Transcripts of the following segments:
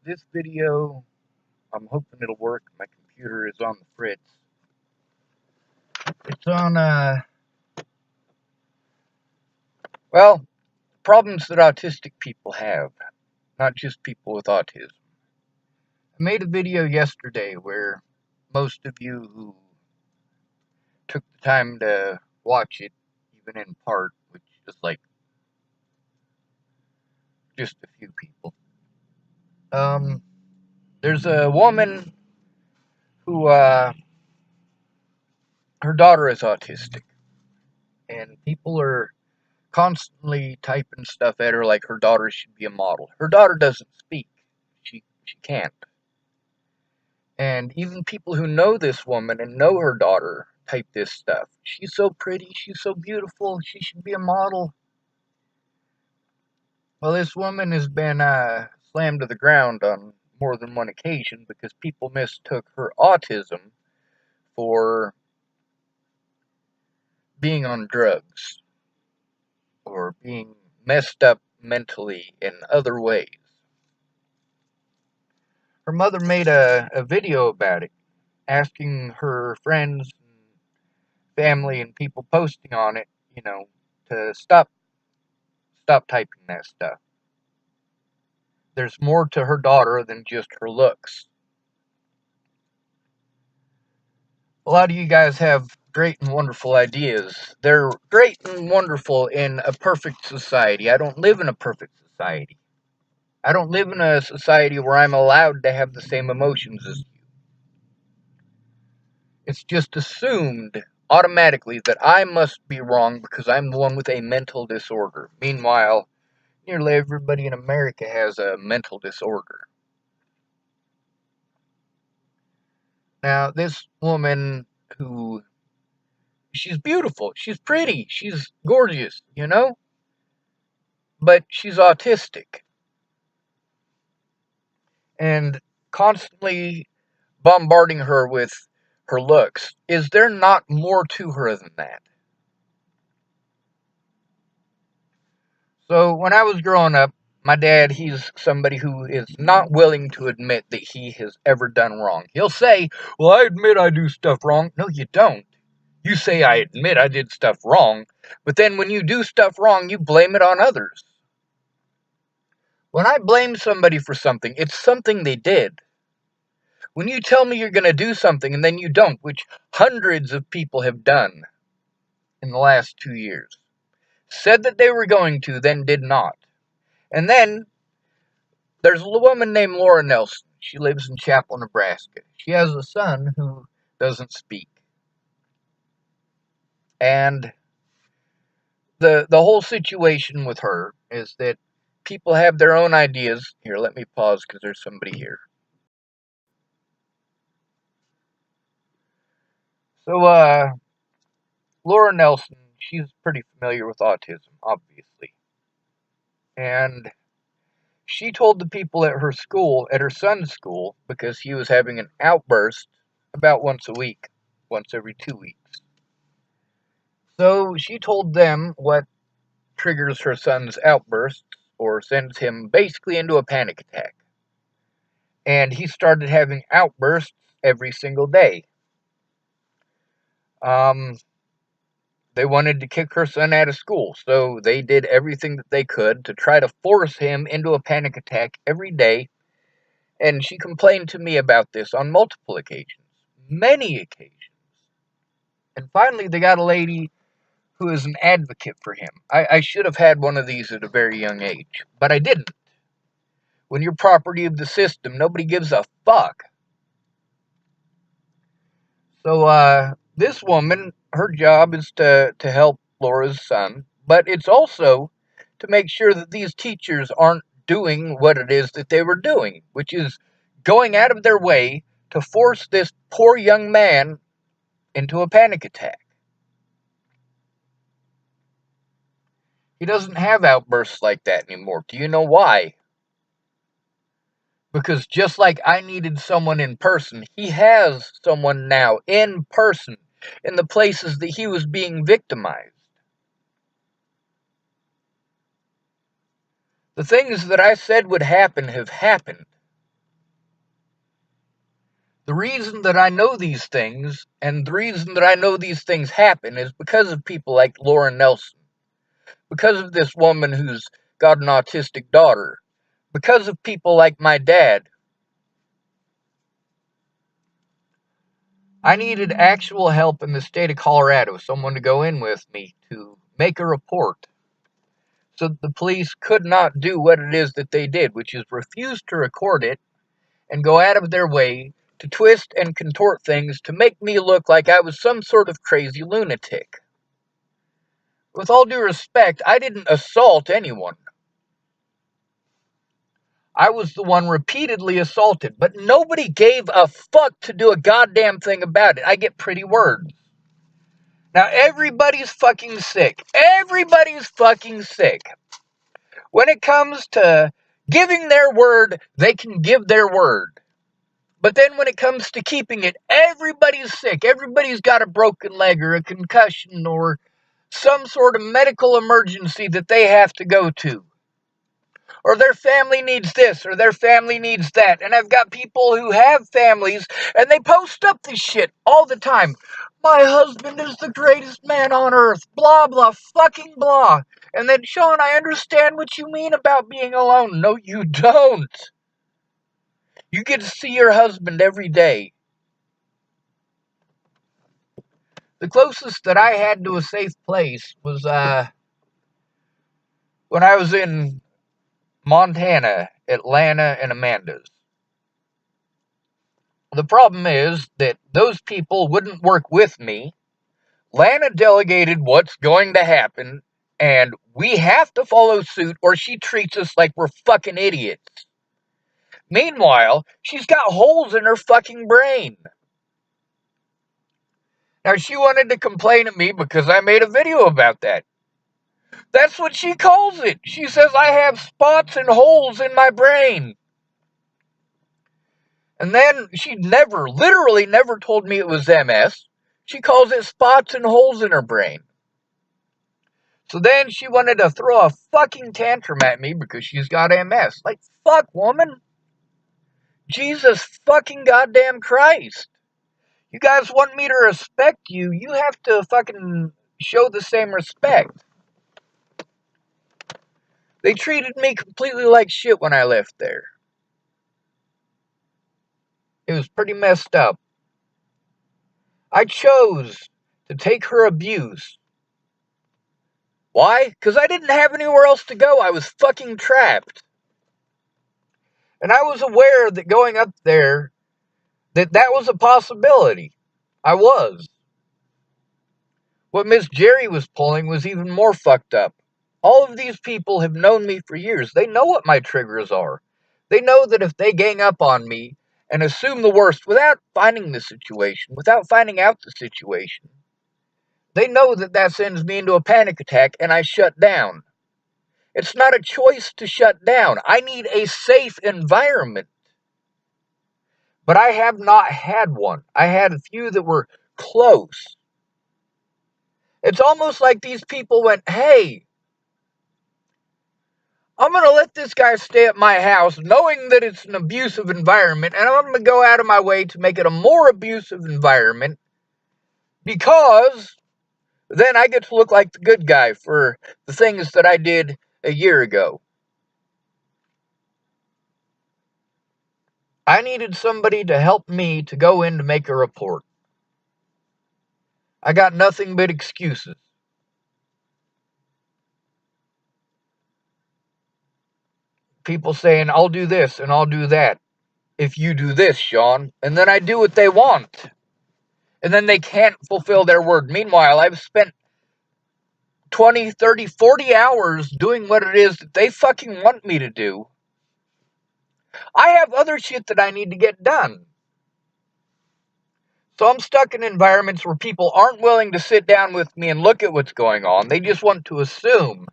This video, I'm hoping it'll work. My computer is on the fritz. It's on, well, problems that autistic people have, not just people with autism. I made a video yesterday where most of you who took the time to watch it, even in part, which is like just a few people. There's a woman who, her daughter is autistic, and people are constantly typing stuff at her like her daughter should be a model. Her daughter doesn't speak. She can't. And even people who know this woman and know her daughter type this stuff. She's so pretty, she's so beautiful, she should be a model. Well, this woman has been slammed to the ground on more than one occasion because people mistook her autism for being on drugs or being messed up mentally in other ways. Her mother made a video about it, asking her friends and family and people posting on it, to stop typing that stuff. There's more to her daughter than just her looks. A lot of you guys have great and wonderful ideas. They're great and wonderful in a perfect society. I don't live in a perfect society. I don't live in a society where I'm allowed to have the same emotions as you. It's just assumed automatically that I must be wrong because I'm the one with a mental disorder. Meanwhile, nearly everybody in America has a mental disorder. Now, this woman she's beautiful, she's pretty, she's gorgeous, but she's autistic. And constantly bombarding her with her looks. Is there not more to her than that? So when I was growing up, my dad, he's somebody who is not willing to admit that he has ever done wrong. He'll say, well, I admit I do stuff wrong. No, you don't. You say, I admit I did stuff wrong, but then when you do stuff wrong, you blame it on others. When I blame somebody for something, it's something they did. When you tell me you're going to do something and then you don't, which hundreds of people have done in the last 2 years, said that they were going to, then did not. And then there's a woman named Laura Nelson. She lives in Chapel, Nebraska. She has a son who doesn't speak. And the whole situation with her is that people have their own ideas. Here, let me pause because there's somebody here. So, Laura Nelson, she's pretty familiar with autism, obviously. And she told the people at her school, at her son's school, because he was having an outburst about once a week, once every 2 weeks. So she told them what triggers her son's outbursts or sends him basically into a panic attack. And he started having outbursts every single day. They wanted to kick her son out of school, so they did everything that they could to try to force him into a panic attack every day. And she complained to me about this on multiple occasions, many occasions. And finally, they got a lady who is an advocate for him. I should have had one of these at a very young age, but I didn't. When you're property of the system, nobody gives a fuck. So, this woman, her job is to help Laura's son, but it's also to make sure that these teachers aren't doing what it is that they were doing, which is going out of their way to force this poor young man into a panic attack. He doesn't have outbursts like that anymore. Do you know why? Because just like I needed someone in person, he has someone now in person in the places that he was being victimized. The things that I said would happen have happened. The reason that I know these things, and the reason that I know these things happen, is because of people like Lauren Nelson, because of this woman who's got an autistic daughter, because of people like my dad. I needed actual help in the state of Colorado, someone to go in with me to make a report, so that the police could not do what it is that they did, which is refuse to record it and go out of their way to twist and contort things to make me look like I was some sort of crazy lunatic. With all due respect, I didn't assault anyone. I was the one repeatedly assaulted, but nobody gave a fuck to do a goddamn thing about it. I get pretty words. Now, everybody's fucking sick. Everybody's fucking sick. When it comes to giving their word, they can give their word. But then when it comes to keeping it, everybody's sick. Everybody's got a broken leg or a concussion or some sort of medical emergency that they have to go to. Or their family needs this, or their family needs that. And I've got people who have families, and they post up this shit all the time. My husband is the greatest man on earth. Blah, blah, fucking blah. And then, Sean, I understand what you mean about being alone. No, you don't. You get to see your husband every day. The closest that I had to a safe place was when I was in Montana, Atlanta, and Amanda's. The problem is that those people wouldn't work with me. Lana delegated what's going to happen, and we have to follow suit or she treats us like we're fucking idiots. Meanwhile, she's got holes in her fucking brain. Now, she wanted to complain at me because I made a video about that. That's what she calls it. She says I have spots and holes in my brain. And then she literally never told me it was MS. She calls it spots and holes in her brain. So then she wanted to throw a fucking tantrum at me because she's got MS. Like, fuck, woman. Jesus fucking goddamn Christ. You guys want me to respect you, you have to fucking show the same respect. They treated me completely like shit when I left there. It was pretty messed up. I chose to take her abuse. Why? Because I didn't have anywhere else to go. I was fucking trapped. And I was aware that going up there, that was a possibility. I was. What Miss Jerry was pulling was even more fucked up. All of these people have known me for years. They know what my triggers are. They know that if they gang up on me and assume the worst without finding the situation, without finding out the situation, they know that that sends me into a panic attack and I shut down. It's not a choice to shut down. I need a safe environment. But I have not had one. I had a few that were close. It's almost like these people went, hey, I'm going to let this guy stay at my house knowing that it's an abusive environment, and I'm going to go out of my way to make it a more abusive environment because then I get to look like the good guy for the things that I did a year ago. I needed somebody to help me to go in to make a report. I got nothing but excuses. People saying, I'll do this and I'll do that if you do this, Sean. And then I do what they want. And then they can't fulfill their word. Meanwhile, I've spent 20, 30, 40 hours doing what it is that they fucking want me to do. I have other shit that I need to get done. So I'm stuck in environments where people aren't willing to sit down with me and look at what's going on. They just want to assume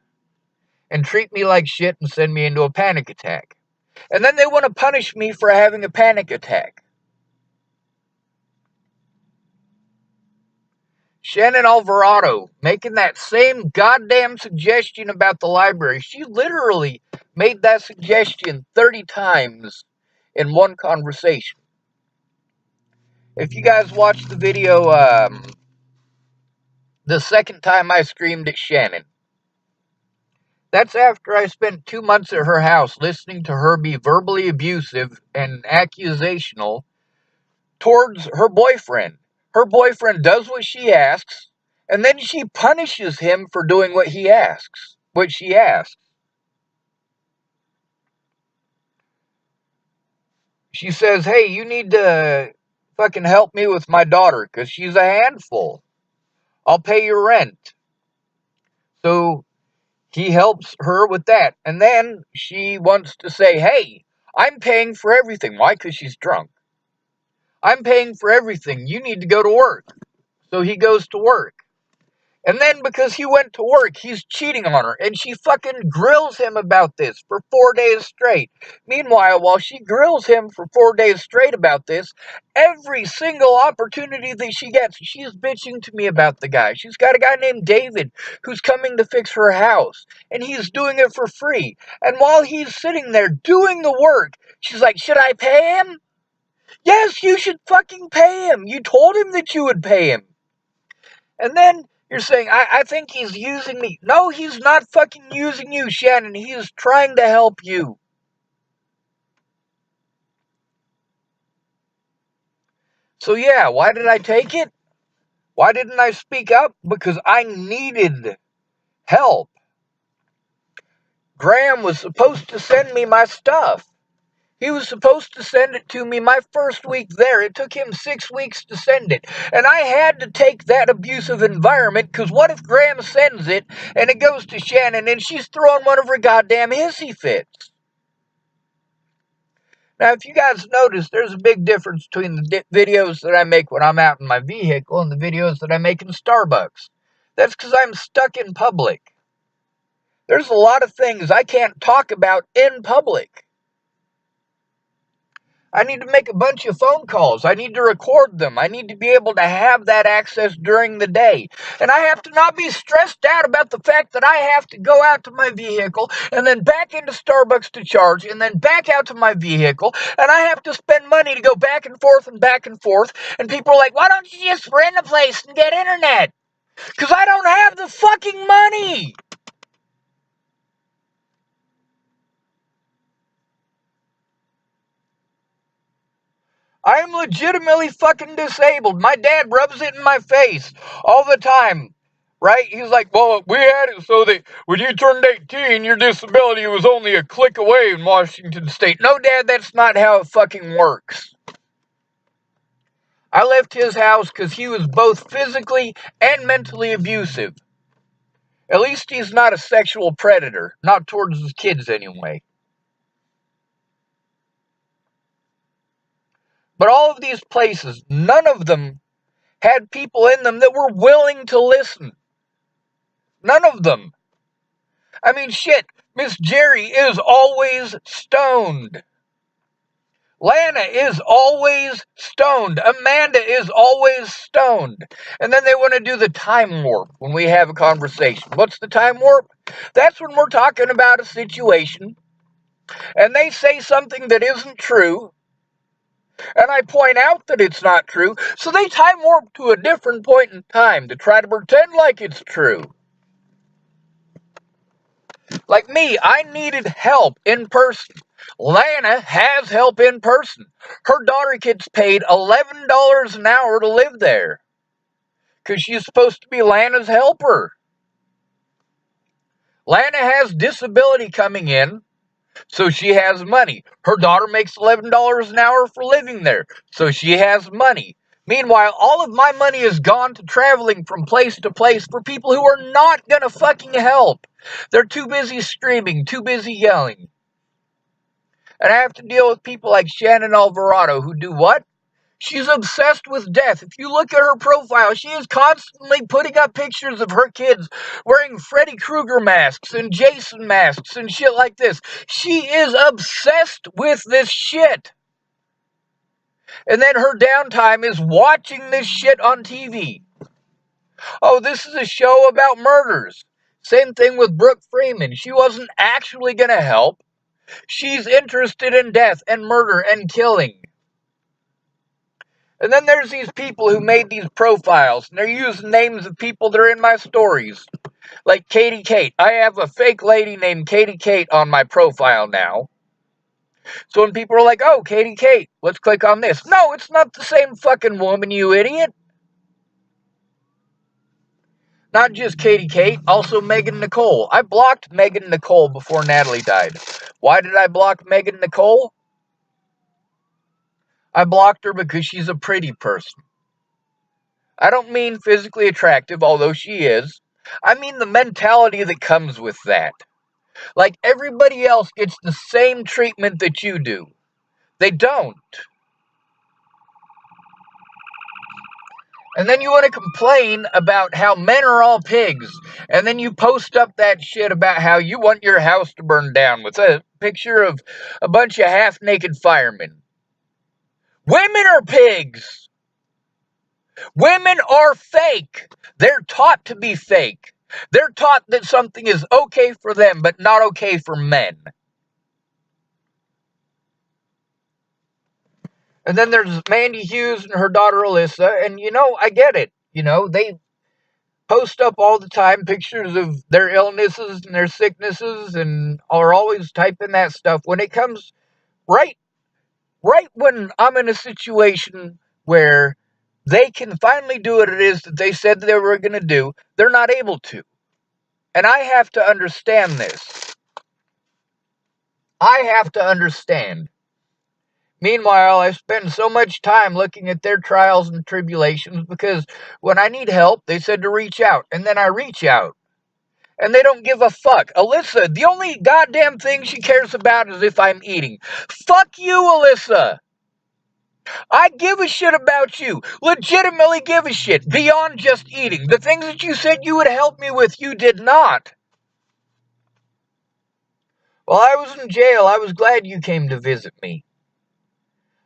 and treat me like shit and send me into a panic attack. And then they want to punish me for having a panic attack. Shannon Alvarado making that same goddamn suggestion about the library. She literally made that suggestion 30 times in one conversation. If you guys watch the video, the second time I screamed at Shannon, that's after I spent 2 months at her house listening to her be verbally abusive and accusational towards her boyfriend. Her boyfriend does what she asks, and then she punishes him for doing what she asks. She says, hey, you need to fucking help me with my daughter because she's a handful. I'll pay your rent. So he helps her with that. And then she wants to say, hey, I'm paying for everything. Why? Because she's drunk. I'm paying for everything. You need to go to work. So he goes to work. And then because he went to work, he's cheating on her. And she fucking grills him about this for 4 days straight. Meanwhile, while she grills him for 4 days straight about this, every single opportunity that she gets, she's bitching to me about the guy. She's got a guy named David who's coming to fix her house. And he's doing it for free. And while he's sitting there doing the work, she's like, should I pay him? Yes, you should fucking pay him. You told him that you would pay him. And then you're saying, I think he's using me. No, he's not fucking using you, Shannon. He is trying to help you. So yeah, why did I take it? Why didn't I speak up? Because I needed help. Graham was supposed to send me my stuff. He was supposed to send it to me my first week there. It took him 6 weeks to send it. And I had to take that abusive environment, because what if Graham sends it and it goes to Shannon and she's throwing one of her goddamn hissy fits? Now, if you guys notice, there's a big difference between the videos that I make when I'm out in my vehicle and the videos that I make in Starbucks. That's because I'm stuck in public. There's a lot of things I can't talk about in public. I need to make a bunch of phone calls. I need to record them. I need to be able to have that access during the day. And I have to not be stressed out about the fact that I have to go out to my vehicle and then back into Starbucks to charge and then back out to my vehicle. And I have to spend money to go back and forth and back and forth. And people are like, why don't you just rent a place and get internet? Because I don't have the fucking money. I'm legitimately fucking disabled. My dad rubs it in my face all the time, right? He's like, well, we had it so that when you turned 18, your disability was only a click away in Washington State. No, Dad, that's not how it fucking works. I left his house because he was both physically and mentally abusive. At least he's not a sexual predator. Not towards his kids, anyway. But all of these places, none of them had people in them that were willing to listen. None of them. I mean, shit, Miss Jerry is always stoned. Lana is always stoned. Amanda is always stoned. And then they want to do the time warp when we have a conversation. What's the time warp? That's when we're talking about a situation and they say something that isn't true, and I point out that it's not true, so they time warp to a different point in time to try to pretend like it's true. Like me, I needed help in person. Lana has help in person. Her daughter gets paid $11 an hour to live there because she's supposed to be Lana's helper. Lana has disability coming in, so she has money. Her daughter makes $11 an hour for living there, so she has money. Meanwhile, all of my money is gone to traveling from place to place for people who are not gonna fucking help. They're too busy screaming, too busy yelling. And I have to deal with people like Shannon Alvarado who do what? She's obsessed with death. If you look at her profile, she is constantly putting up pictures of her kids wearing Freddy Krueger masks and Jason masks and shit like this. She is obsessed with this shit. And then her downtime is watching this shit on TV. Oh, this is a show about murders. Same thing with Brooke Freeman. She wasn't actually going to help. She's interested in death and murder and killing. And then there's these people who made these profiles, and they're using names of people that are in my stories. Like Katie Kate. I have a fake lady named Katie Kate on my profile now. So when people are like, oh, Katie Kate, let's click on this. No, it's not the same fucking woman, you idiot. Not just Katie Kate, also Megan Nicole. I blocked Megan Nicole before Natalie died. Why did I block Megan Nicole? I blocked her because she's a pretty person. I don't mean physically attractive, although she is. I mean the mentality that comes with that. Like everybody else gets the same treatment that you do. They don't. And then you want to complain about how men are all pigs. And then you post up that shit about how you want your house to burn down with a picture of a bunch of half-naked firemen. Women are pigs. Women are fake. They're taught to be fake. They're taught that something is okay for them, but not okay for men. And then there's Mandy Hughes and her daughter Alyssa, and I get it. They post up all the time pictures of their illnesses and their sicknesses and are always typing that stuff. When it comes right when I'm in a situation where they can finally do what it is that they said they were going to do, they're not able to. And I have to understand this. I have to understand. Meanwhile, I spend so much time looking at their trials and tribulations because when I need help, they said to reach out. And then I reach out. And they don't give a fuck. Alyssa, the only goddamn thing she cares about is if I'm eating. Fuck you, Alyssa. I give a shit about you. Legitimately give a shit. Beyond just eating. The things that you said you would help me with, you did not. While I was in jail, I was glad you came to visit me.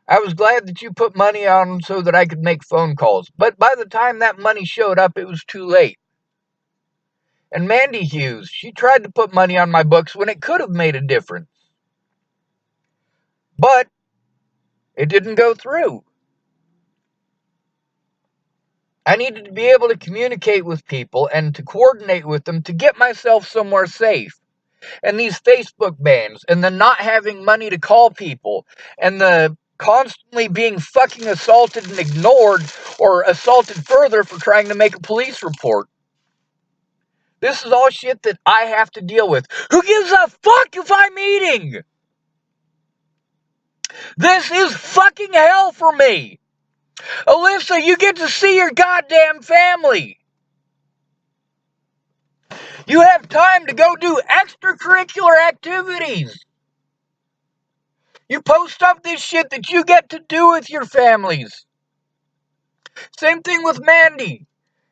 I was glad that you put money on so that I could make phone calls. But by the time that money showed up, it was too late. And Mandy Hughes, she tried to put money on my books when it could have made a difference. But it didn't go through. I needed to be able to communicate with people and to coordinate with them to get myself somewhere safe. And these Facebook bans, and the not having money to call people, and the constantly being fucking assaulted and ignored, or assaulted further for trying to make a police report. This is all shit that I have to deal with. Who gives a fuck if I'm eating? This is fucking hell for me. Alyssa, you get to see your goddamn family. You have time to go do extracurricular activities. You post up this shit that you get to do with your families. Same thing with Mandy.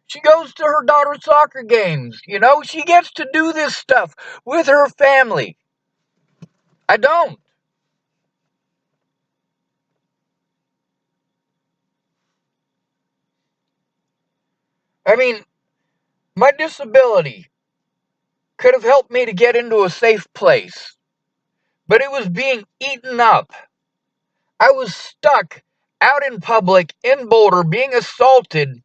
She goes to her daughter's soccer games. She gets to do this stuff with her family. I don't. I mean, my disability could have helped me to get into a safe place, but it was being eaten up. I was stuck out in public in Boulder being assaulted,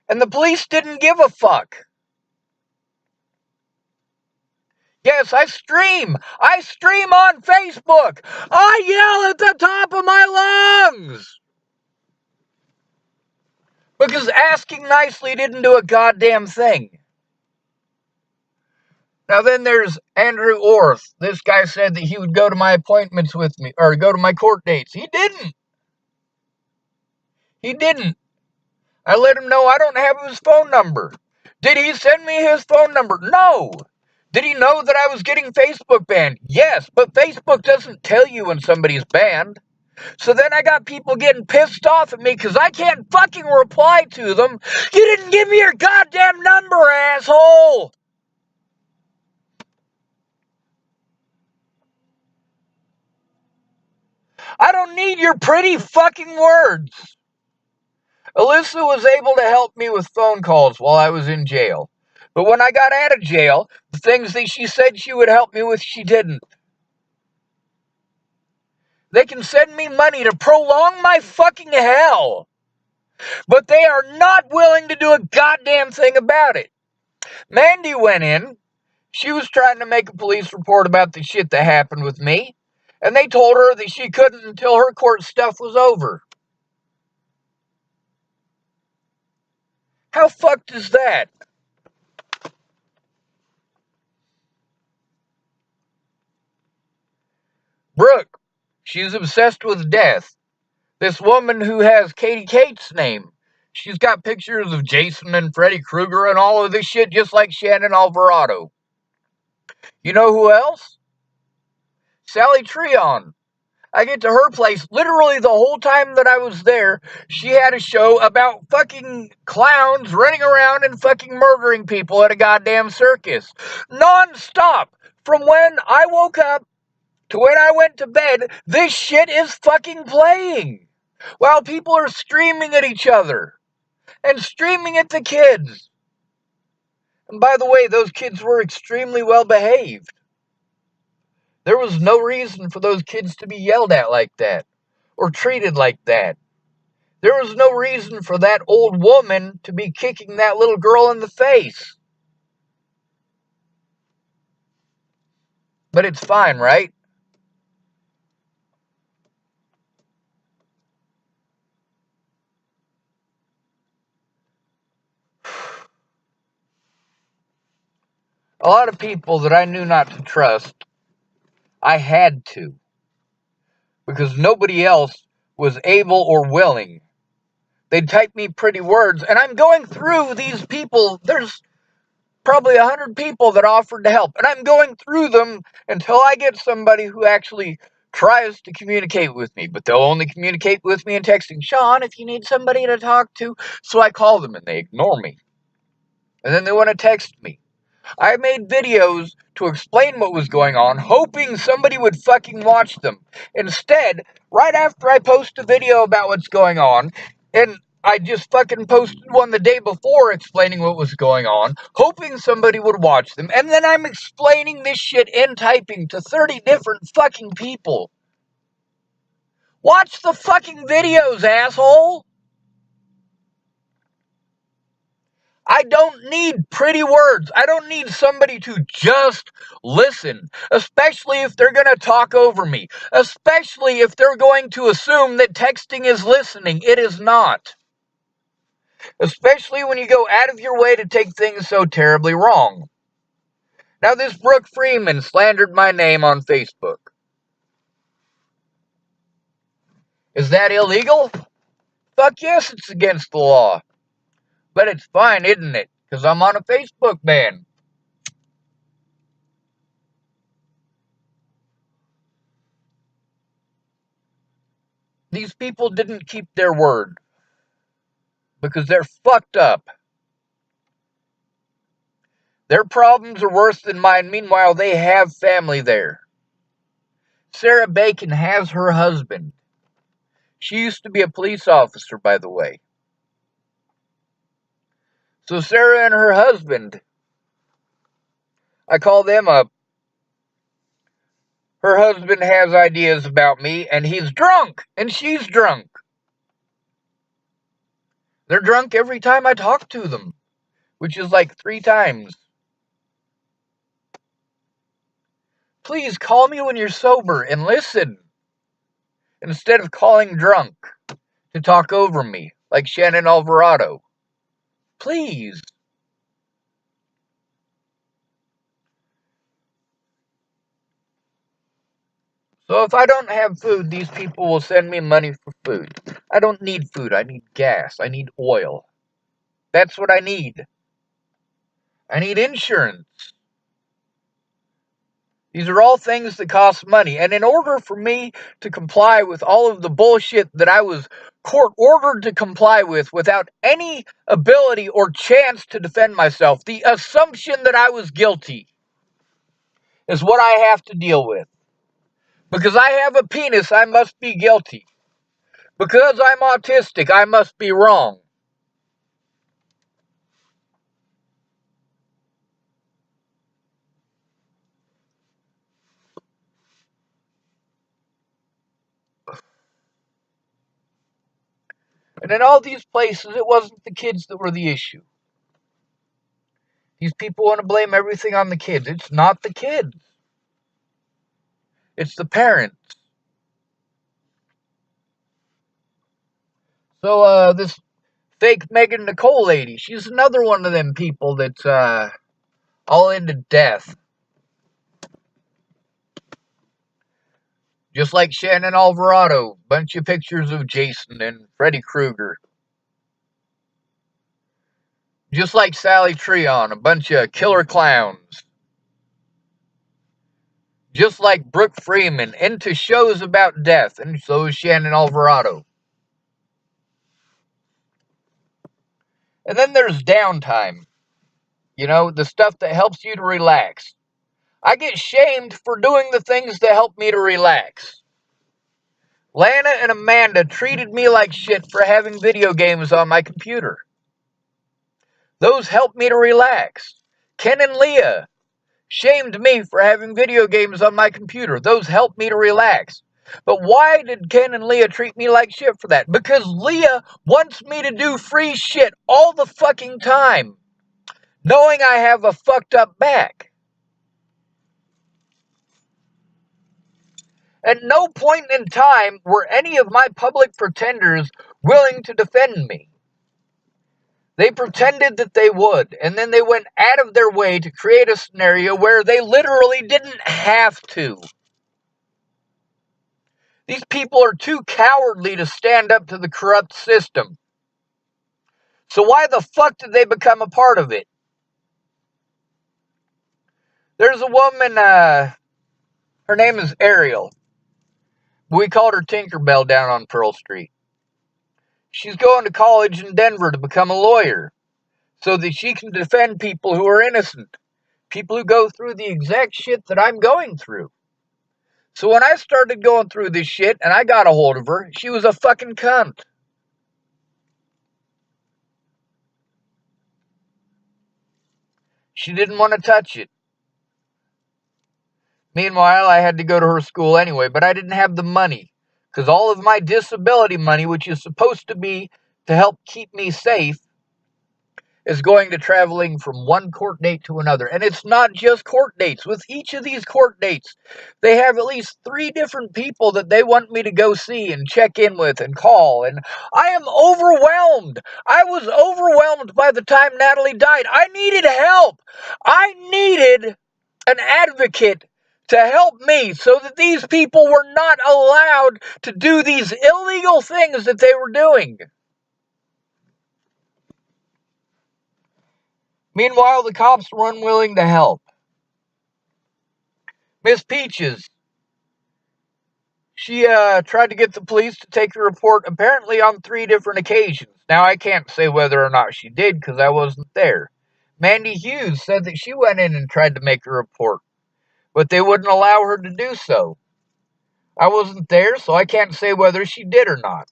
and the police didn't give a fuck. Yes, I stream. I stream on Facebook. I yell at the top of my lungs. Because asking nicely didn't do a goddamn thing. Now then there's Andrew Orth. This guy said that he would go to my appointments with me, or go to my court dates. He didn't. He didn't. I let him know I don't have his phone number. Did he send me his phone number? No. Did he know that I was getting Facebook banned? Yes, but Facebook doesn't tell you when somebody's banned. So then I got people getting pissed off at me because I can't fucking reply to them. You didn't give me your goddamn number, asshole! I don't need your pretty fucking words. Alyssa was able to help me with phone calls while I was in jail. But when I got out of jail, the things that she said she would help me with, she didn't. They can send me money to prolong my fucking hell. But they are not willing to do a goddamn thing about it. Mandy went in. She was trying to make a police report about the shit that happened with me. And they told her that she couldn't until her court stuff was over. How fucked is that? Brooke, she's obsessed with death. This woman who has Katie Kate's name. She's got pictures of Jason and Freddy Krueger and all of this shit just like Shannon Alvarado. You know who else? Sally Treon. I get to her place literally the whole time that I was there. She had a show about fucking clowns running around and fucking murdering people at a goddamn circus. Non-stop. From when I woke up to when I went to bed, this shit is fucking playing. While people are screaming at each other. And screaming at the kids. And by the way, those kids were extremely well behaved. There was no reason for those kids to be yelled at like that. Or treated like that. There was no reason for that old woman to be kicking that little girl in the face. But it's fine, right? A lot of people that I knew not to trust, I had to. Because nobody else was able or willing. They'd type me pretty words, and I'm going through these people. There's probably 100 people that offered to help, and I'm going through them until I get somebody who actually tries to communicate with me, but they'll only communicate with me in texting. Sean, if you need somebody to talk to. So I call them and they ignore me. And then they want to text me. I made videos to explain what was going on, hoping somebody would fucking watch them. Instead, right after I post a video about what's going on, and I just fucking posted one the day before explaining what was going on, hoping somebody would watch them, and then I'm explaining this shit in typing to 30 different fucking people. Watch the fucking videos, asshole! I don't need pretty words. I don't need somebody to just listen, especially if they're going to talk over me, especially if they're going to assume that texting is listening. It is not. Especially when you go out of your way to take things so terribly wrong. Now, this Brooke Freeman slandered my name on Facebook. Is that illegal? Fuck yes, it's against the law. But it's fine, isn't it? Because I'm on a Facebook ban. These people didn't keep their word. Because they're fucked up. Their problems are worse than mine. Meanwhile, they have family there. Sarah Bacon has her husband. She used to be a police officer, by the way. So Sarah and her husband, I call them up. Her husband has ideas about me, and he's drunk, and she's drunk. They're drunk every time I talk to them, which is like 3 times. Please call me when you're sober and listen, instead of calling drunk to talk over me, like Shannon Alvarado. Please. So if I don't have food, these people will send me money for food. I don't need food. I need gas. I need oil. That's what I need. I need insurance. These are all things that cost money. And in order for me to comply with all of the bullshit that I was court ordered to comply with without any ability or chance to defend myself, the assumption that I was guilty is what I have to deal with. Because I have a penis, I must be guilty. Because I'm autistic, I must be wrong. And in all these places, it wasn't the kids that were the issue. These people want to blame everything on the kids. It's not the kids. It's the parents. So, this fake Megan Nicole lady, she's another one of them people that's, all into death. Just like Shannon Alvarado, bunch of pictures of Jason and Freddy Krueger. Just like Sally Treon, a bunch of killer clowns. Just like Brooke Freeman, into shows about death, and so is Shannon Alvarado. And then there's downtime. You know, the stuff that helps you to relax. I get shamed for doing the things that help me to relax. Lana and Amanda treated me like shit for having video games on my computer. Those help me to relax. Ken and Leah shamed me for having video games on my computer. Those help me to relax. But why did Ken and Leah treat me like shit for that? Because Leah wants me to do free shit all the fucking time, knowing I have a fucked up back. At no point in time were any of my public pretenders willing to defend me. They pretended that they would, and then they went out of their way to create a scenario where they literally didn't have to. These people are too cowardly to stand up to the corrupt system. So why the fuck did they become a part of it? There's a woman, her name is Ariel. We called her Tinkerbell down on Pearl Street. She's going to college in Denver to become a lawyer so that she can defend people who are innocent. People who go through the exact shit that I'm going through. So when I started going through this shit and I got a hold of her, she was a fucking cunt. She didn't want to touch it. Meanwhile, I had to go to her school anyway, but I didn't have the money. Because all of my disability money, which is supposed to be to help keep me safe, is going to traveling from one court date to another. And it's not just court dates. With each of these court dates, they have at least 3 different people that they want me to go see and check in with and call. And I am overwhelmed. I was overwhelmed by the time Natalie died. I needed help. I needed an advocate to help me so that these people were not allowed to do these illegal things that they were doing. Meanwhile, the cops were unwilling to help. Miss Peaches, she tried to get the police to take a report apparently on 3 different occasions. Now, I can't say whether or not she did because I wasn't there. Mandy Hughes said that she went in and tried to make a report, but they wouldn't allow her to do so. I wasn't there, so I can't say whether she did or not.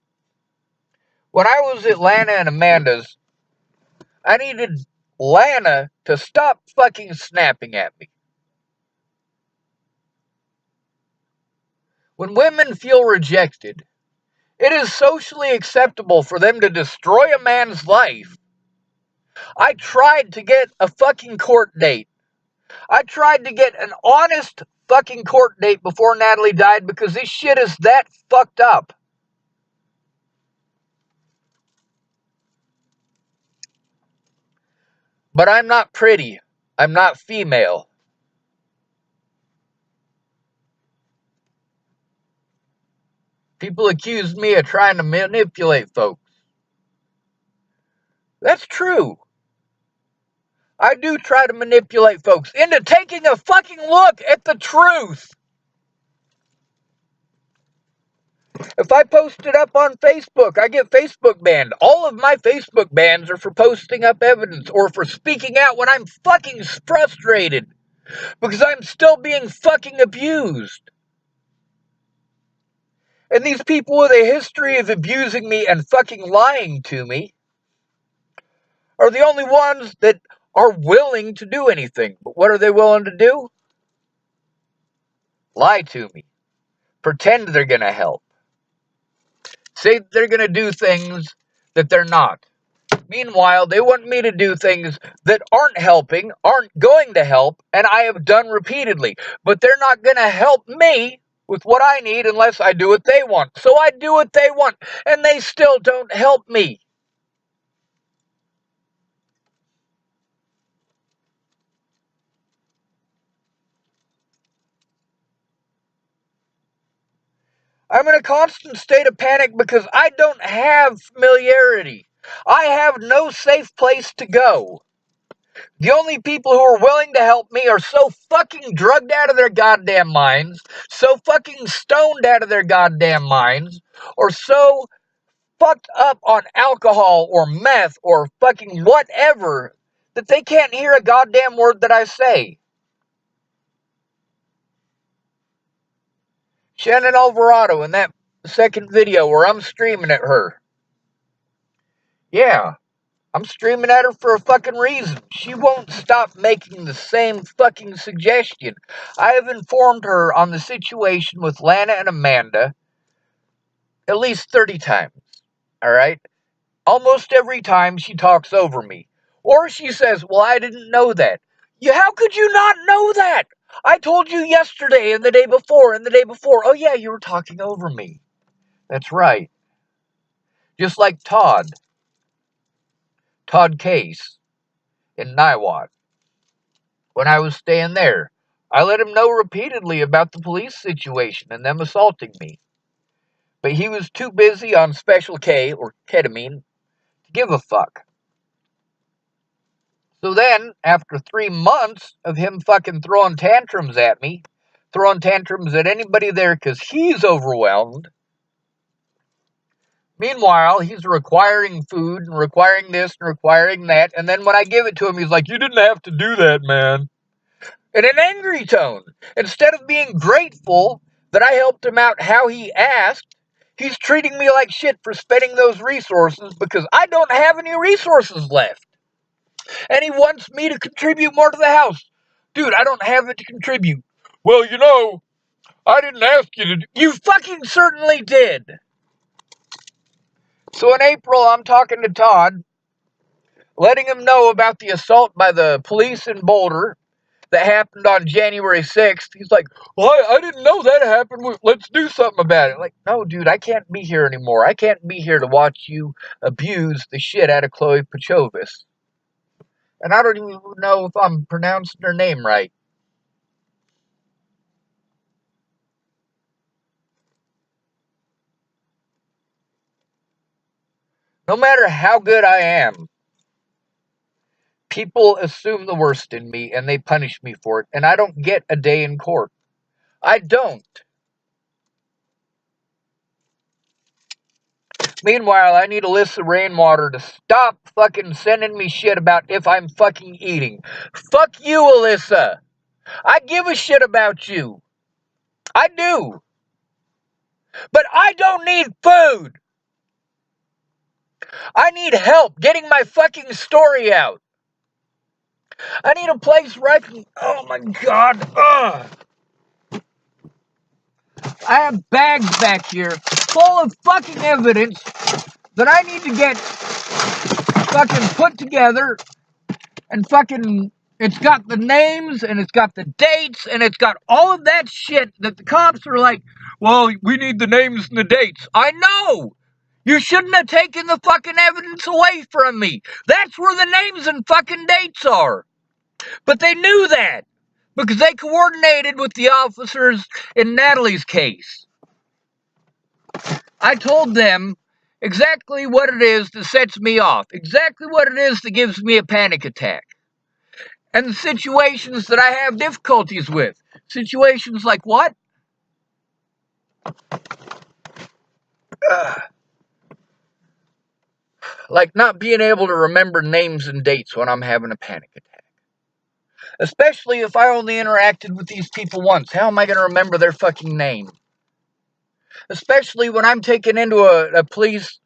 When I was at Lana and Amanda's, I needed Lana to stop fucking snapping at me. When women feel rejected, it is socially acceptable for them to destroy a man's life. I tried to get a fucking court date. I tried to get an honest fucking court date before Natalie died because this shit is that fucked up. But I'm not pretty. I'm not female. People accuse me of trying to manipulate folks. That's true. I do try to manipulate folks into taking a fucking look at the truth. If I post it up on Facebook, I get Facebook banned. All of my Facebook bans are for posting up evidence or for speaking out when I'm fucking frustrated because I'm still being fucking abused. And these people with a history of abusing me and fucking lying to me are the only ones that are willing to do anything. But what are they willing to do? Lie to me. Pretend they're going to help. Say they're going to do things that they're not. Meanwhile, they want me to do things that aren't helping, aren't going to help, and I have done repeatedly. But they're not going to help me with what I need unless I do what they want. So I do what they want, and they still don't help me. I'm in a constant state of panic because I don't have familiarity. I have no safe place to go. The only people who are willing to help me are so fucking drugged out of their goddamn minds, so fucking stoned out of their goddamn minds, or so fucked up on alcohol or meth or fucking whatever that they can't hear a goddamn word that I say. Shannon Alvarado in that second video where I'm screaming at her. Yeah, I'm screaming at her for a fucking reason. She won't stop making the same fucking suggestion. I have informed her on the situation with Lana and Amanda at least 30 times. Alright? Almost every time she talks over me. Or she says, well, I didn't know that. How could you not know that? I told you yesterday and the day before and the day before. Oh yeah, you were talking over me. That's right. Just like Todd Case in Niwot. When I was staying there, I let him know repeatedly about the police situation and them assaulting me. But he was too busy on Special K, or ketamine, to give a fuck. So then, after 3 months of him fucking throwing tantrums at me, throwing tantrums at anybody there because he's overwhelmed, meanwhile, he's requiring food and requiring this and requiring that, and then when I give it to him, he's like, you didn't have to do that, man. In an angry tone. Instead of being grateful that I helped him out how he asked, he's treating me like shit for spending those resources because I don't have any resources left. And he wants me to contribute more to the house. Dude, I don't have it to contribute. Well, you know, I didn't ask you to. You fucking certainly did. So in April, I'm talking to Todd, letting him know about the assault by the police in Boulder that happened on January 6th. He's like, well, I didn't know that happened. Let's do something about it. Like, no, dude, I can't be here anymore. I can't be here to watch you abuse the shit out of Chloe Pachovis. And I don't even know if I'm pronouncing her name right. No matter how good I am, people assume the worst in me and they punish me for it. And I don't get a day in court. I don't. Meanwhile, I need Alyssa Rainwater to stop fucking sending me shit about if I'm fucking eating. Fuck you, Alyssa. I give a shit about you. I do. But I don't need food. I need help getting my fucking story out. I need a place where I can... Oh my god. Ugh. I have bags back here full of fucking evidence that I need to get fucking put together and fucking... It's got the names, and it's got the dates, and it's got all of that shit that the cops are like, well, we need the names and the dates. I know! You shouldn't have taken the fucking evidence away from me. That's where the names and fucking dates are. But they knew that, because they coordinated with the officers in Natalie's case. I told them exactly what it is that sets me off, exactly what it is that gives me a panic attack. And the situations that I have difficulties with. Situations like what? Like not being able to remember names and dates when I'm having a panic attack. Especially if I only interacted with these people once. How am I going to remember their fucking name? Especially when I'm taken into a police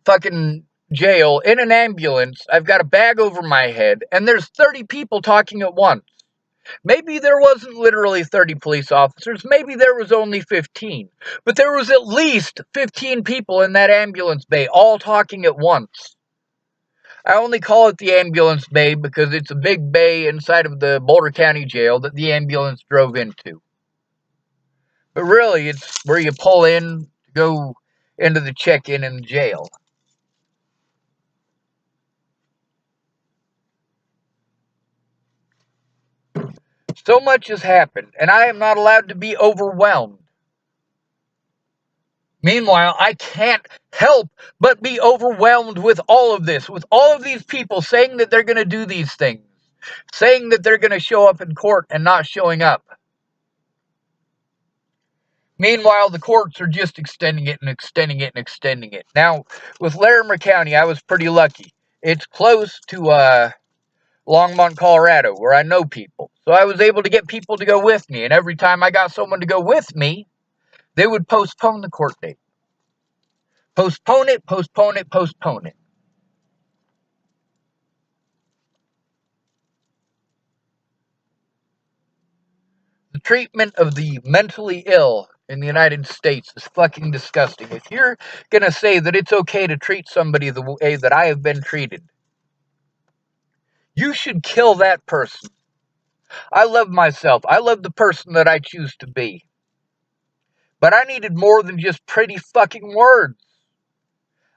fucking jail in an ambulance. I've got a bag over my head, and there's 30 people talking at once. Maybe there wasn't literally 30 police officers. Maybe there was only 15. But there was at least 15 people in that ambulance bay, all talking at once. I only call it the ambulance bay because it's a big bay inside of the Boulder County Jail that the ambulance drove into. But really, it's where you pull in to go into the check-in in the jail. So much has happened, and I am not allowed to be overwhelmed. Meanwhile, I can't help but be overwhelmed with all of this, with all of these people saying that they're going to do these things, saying that they're going to show up in court and not showing up. Meanwhile, the courts are just extending it and extending it and extending it. Now, with Larimer County, I was pretty lucky. It's close to Longmont, Colorado, where I know people. So I was able to get people to go with me, and every time I got someone to go with me, they would postpone the court date. Postpone it, postpone it, postpone it. The treatment of the mentally ill in the United States is fucking disgusting. If you're gonna say that it's okay to treat somebody the way that I have been treated, you should kill that person. I love myself. I love the person that I choose to be. But I needed more than just pretty fucking words.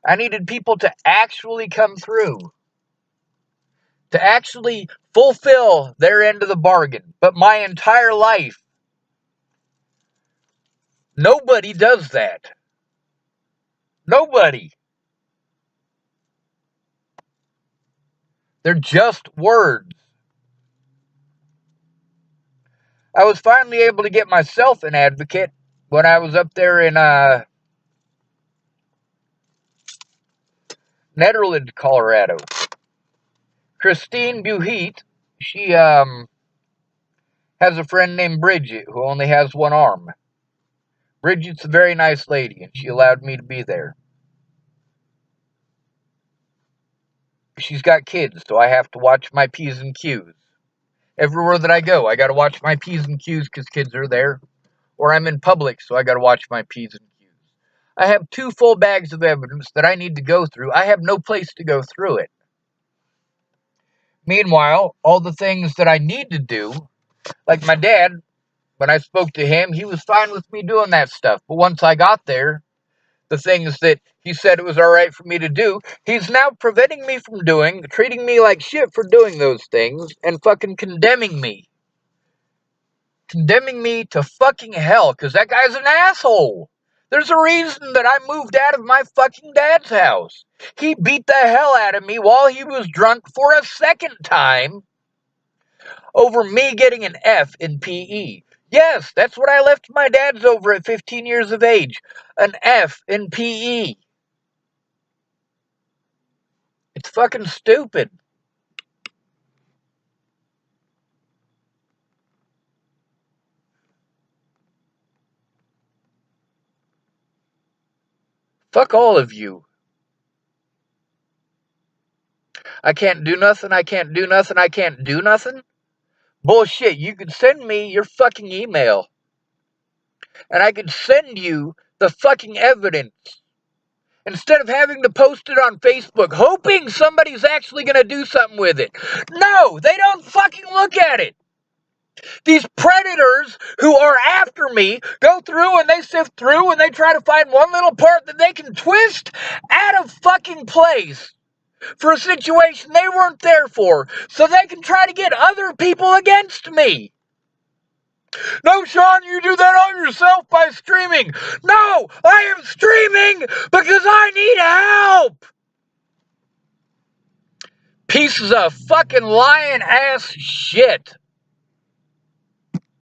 I needed people to actually come through, to actually fulfill their end of the bargain. But my entire life, nobody does that. Nobody. They're just words. I was finally able to get myself an advocate when I was up there in Nederland, Colorado. Christine Buhit, she has a friend named Bridget who only has one arm. Bridget's a very nice lady, and she allowed me to be there. She's got kids, so I have to watch my P's and Q's. Everywhere that I go, I gotta watch my P's and Q's because kids are there. Or I'm in public, so I gotta watch my P's and Q's. I have 2 full bags of evidence that I need to go through. I have no place to go through it. Meanwhile, all the things that I need to do, like my dad, when I spoke to him, he was fine with me doing that stuff. But once I got there, the things that he said it was all right for me to do, he's now preventing me from doing, treating me like shit for doing those things, and fucking condemning me. Condemning me to fucking hell, because that guy's an asshole. There's a reason that I moved out of my fucking dad's house. He beat the hell out of me while he was drunk for a second time over me getting an F in PE. Yes, that's what I left my dad's over at 15 years of age. An F in PE. It's fucking stupid. Fuck all of you. I can't do nothing, I can't do nothing, I can't do nothing? Bullshit, you can send me your fucking email. And I can send you the fucking evidence. Instead of having to post it on Facebook, hoping somebody's actually going to do something with it. No, they don't fucking look at it. These predators who are after me go through and they sift through and they try to find one little part that they can twist out of fucking place for a situation they weren't there for, so they can try to get other people against me. No, Sean, you do that on yourself by streaming. No, I am streaming because I need help. Pieces of fucking lying ass shit.